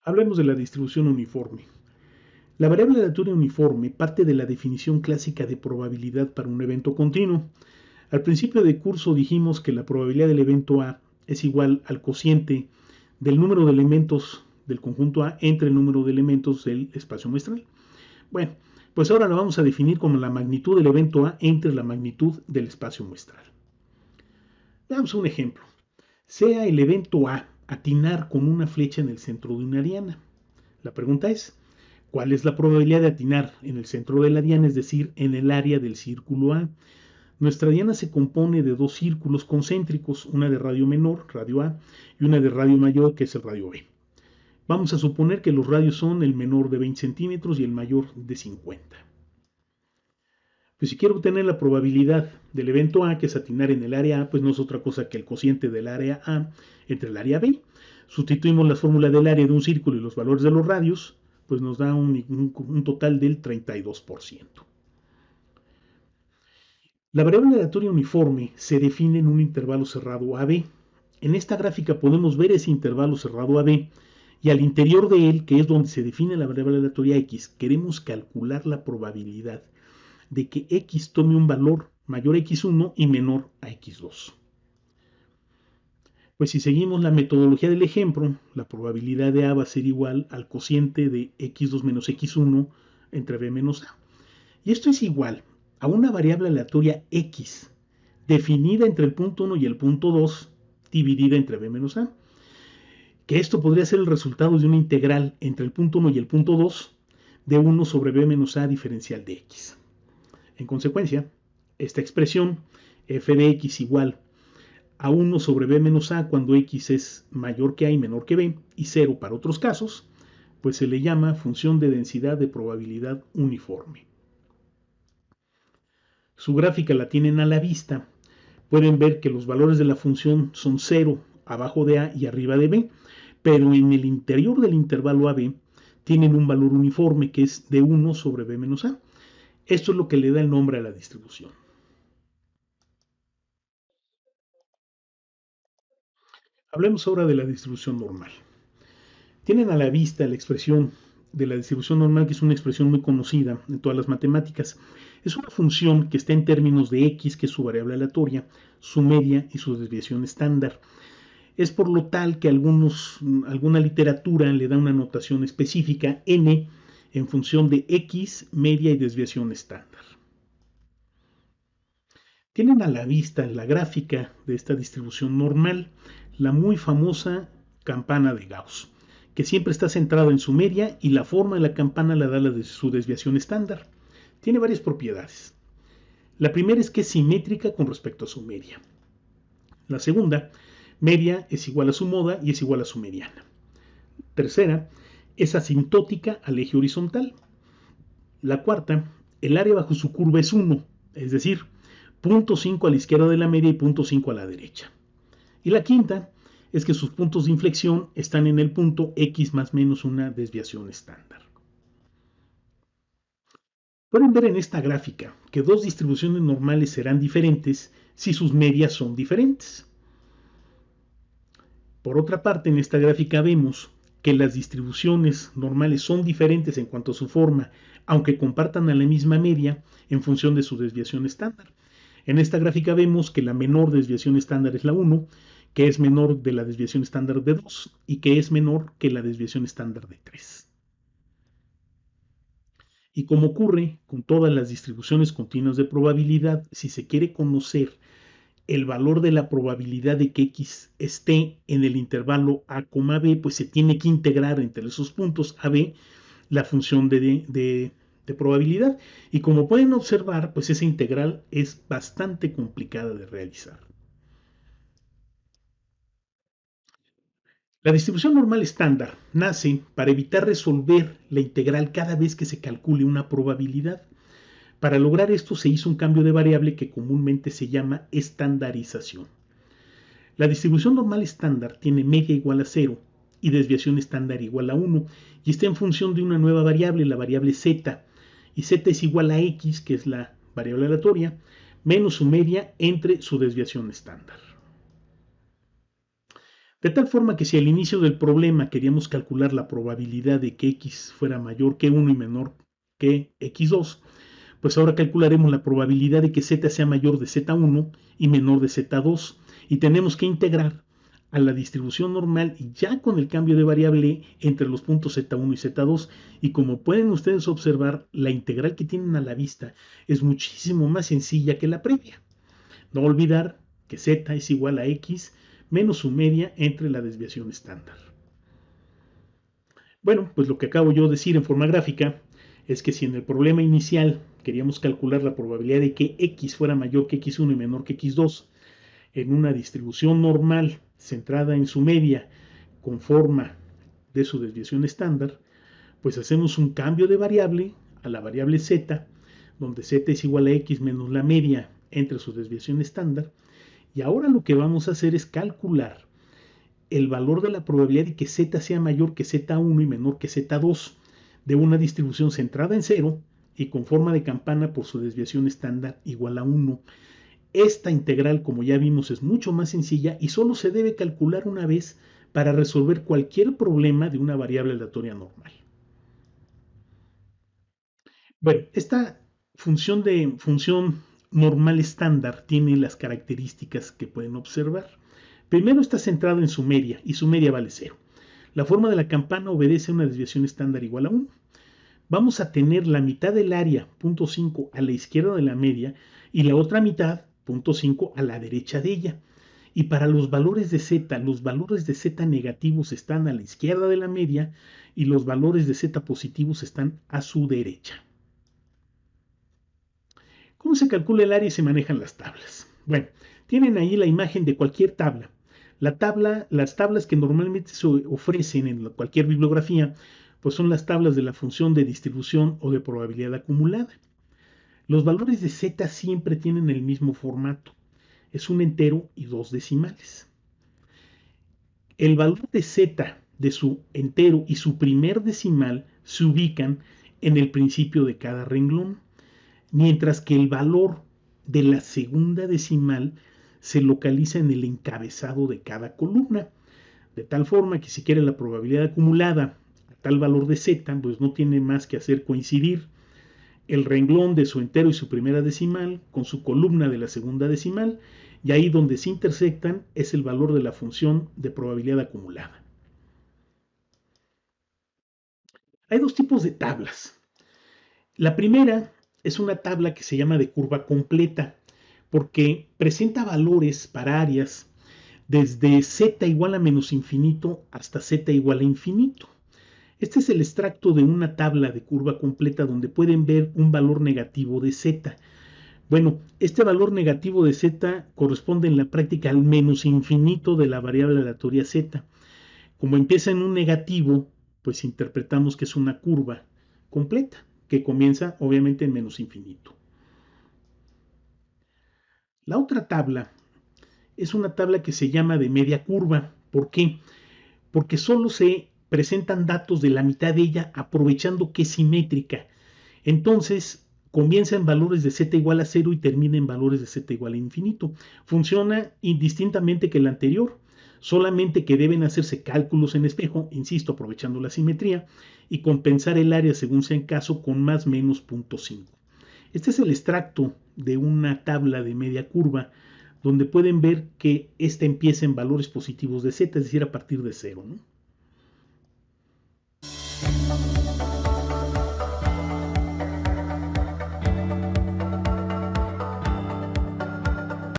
Hablemos de la distribución uniforme. La variable aleatoria uniforme parte de la definición clásica de probabilidad para un evento continuo. Al principio de curso dijimos que la probabilidad del evento A es igual al cociente del número de elementos del conjunto A entre el número de elementos del espacio muestral. Bueno, pues ahora lo vamos a definir como la magnitud del evento A entre la magnitud del espacio muestral. Veamos un ejemplo. Sea el evento A atinar con una flecha en el centro de una diana. La pregunta es, ¿cuál es la probabilidad de atinar en el centro de la diana, es decir, en el área del círculo A? Nuestra diana se compone de dos círculos concéntricos, una de radio menor, radio A, y una de radio mayor, que es el radio B. Vamos a suponer que los radios son el menor de 20 centímetros y el mayor de 50. Pues si quiero obtener la probabilidad del evento A, que es atinar en el área A, pues no es otra cosa que el cociente del área A entre el área B. Sustituimos la fórmula del área de un círculo y los valores de los radios, pues nos da un total del 32%. La variable aleatoria uniforme se define en un intervalo cerrado AB. En esta gráfica podemos ver ese intervalo cerrado AB y al interior de él, que es donde se define la variable aleatoria X, queremos calcular la probabilidad de que X tome un valor mayor a X1 y menor a X2. Pues si seguimos la metodología del ejemplo, la probabilidad de A va a ser igual al cociente de X2 menos X1 entre B menos A. Y esto es igual a una variable aleatoria X definida entre el punto 1 y el punto 2 dividida entre B menos A. Que esto podría ser el resultado de una integral entre el punto 1 y el punto 2 de 1 sobre B menos A diferencial de X. En consecuencia, esta expresión f de x igual a 1 sobre b menos a cuando x es mayor que a y menor que b, y 0 para otros casos, pues se le llama función de densidad de probabilidad uniforme. Su gráfica la tienen a la vista. Pueden ver que los valores de la función son 0 abajo de a y arriba de b, pero en el interior del intervalo AB tienen un valor uniforme que es de 1 sobre b menos a. Esto es lo que le da el nombre a la distribución. Hablemos ahora de la distribución normal. Tienen a la vista la expresión de la distribución normal, que es una expresión muy conocida en todas las matemáticas. Es una función que está en términos de x, que es su variable aleatoria, su media y su desviación estándar. Es por lo tal que alguna literatura le da una notación específica, n, en función de x, media y desviación estándar. Tienen a la vista la gráfica de esta distribución normal, la muy famosa campana de Gauss, que siempre está centrada en su media y la forma de la campana la da su desviación estándar. Tiene varias propiedades. La primera es que es simétrica con respecto a su media. La segunda, media es igual a su moda y es igual a su mediana. Tercera, es asintótica al eje horizontal. La cuarta, el área bajo su curva es 1, es decir, 0.5 a la izquierda de la media y 0.5 a la derecha. Y la quinta es que sus puntos de inflexión están en el punto x más menos una desviación estándar. Pueden ver en esta gráfica que dos distribuciones normales serán diferentes si sus medias son diferentes. Por otra parte, en esta gráfica vemos que las distribuciones normales son diferentes en cuanto a su forma, aunque compartan a la misma media en función de su desviación estándar. En esta gráfica vemos que la menor desviación estándar es la 1, que es menor de la desviación estándar de 2 y que es menor que la desviación estándar de 3. Y como ocurre con todas las distribuciones continuas de probabilidad, si se quiere conocer el valor de la probabilidad de que X esté en el intervalo A, B, pues se tiene que integrar entre esos puntos A, B la función de probabilidad. Y como pueden observar, pues esa integral es bastante complicada de realizar. La distribución normal estándar nace para evitar resolver la integral cada vez que se calcule una probabilidad. Para lograr esto se hizo un cambio de variable que comúnmente se llama estandarización. La distribución normal estándar tiene media igual a 0 y desviación estándar igual a 1 y está en función de una nueva variable, la variable z, y z es igual a x, que es la variable aleatoria, menos su media entre su desviación estándar. De tal forma que si al inicio del problema queríamos calcular la probabilidad de que x fuera mayor que 1 y menor que x2, pues ahora calcularemos la probabilidad de que z sea mayor de z1 y menor de z2, y tenemos que integrar a la distribución normal y ya con el cambio de variable entre los puntos z1 y z2, y como pueden ustedes observar, la integral que tienen a la vista es muchísimo más sencilla que la previa. No olvidar que z es igual a x menos su media entre la desviación estándar. Bueno, pues lo que acabo yo de decir en forma gráfica es que si en el problema inicial queríamos calcular la probabilidad de que x fuera mayor que x1 y menor que x2 en una distribución normal centrada en su media con forma de su desviación estándar, pues hacemos un cambio de variable a la variable z, donde z es igual a x menos la media entre su desviación estándar, y ahora lo que vamos a hacer es calcular el valor de la probabilidad de que z sea mayor que z1 y menor que z2 de una distribución centrada en 0 y con forma de campana por su desviación estándar igual a 1. Esta integral, como ya vimos, es mucho más sencilla y solo se debe calcular una vez para resolver cualquier problema de una variable aleatoria normal. Bueno, esta función normal estándar tiene las características que pueden observar. Primero, está centrado en su media y su media vale 0. La forma de la campana obedece a una desviación estándar igual a 1. Vamos a tener la mitad del área, 0.5, a la izquierda de la media y la otra mitad, 0.5, a la derecha de ella. Y para los valores de z negativos están a la izquierda de la media y los valores de z positivos están a su derecha. ¿Cómo se calcula el área y se manejan las tablas? Bueno, tienen ahí la imagen de cualquier tabla. Las tablas que normalmente se ofrecen en cualquier bibliografía, pues son las tablas de la función de distribución o de probabilidad acumulada. Los valores de z siempre tienen el mismo formato. Es un entero y dos decimales. El valor de z de su entero y su primer decimal se ubican en el principio de cada renglón, mientras que el valor de la segunda decimal se localiza en el encabezado de cada columna, de tal forma que si quiere la probabilidad acumulada a tal valor de z, pues no tiene más que hacer coincidir el renglón de su entero y su primera decimal con su columna de la segunda decimal, y ahí donde se intersectan es el valor de la función de probabilidad acumulada. Hay dos tipos de tablas. La primera es una tabla que se llama de curva completa, porque presenta valores para áreas desde z igual a menos infinito hasta z igual a infinito. Este es el extracto de una tabla de curva completa donde pueden ver un valor negativo de z. Bueno, este valor negativo de z corresponde en la práctica al menos infinito de la variable aleatoria z. Como empieza en un negativo, pues interpretamos que es una curva completa, que comienza obviamente en menos infinito. La otra tabla es una tabla que se llama de media curva. ¿Por qué? Porque solo se presentan datos de la mitad de ella aprovechando que es simétrica. Entonces, comienza en valores de z igual a 0 y termina en valores de z igual a infinito. Funciona indistintamente que el anterior, solamente que deben hacerse cálculos en espejo, insisto, aprovechando la simetría, y compensar el área según sea el caso con más menos 0.5. Este es el extracto de una tabla de media curva donde pueden ver que esta empieza en valores positivos de z, es decir, a partir de 0, ¿no?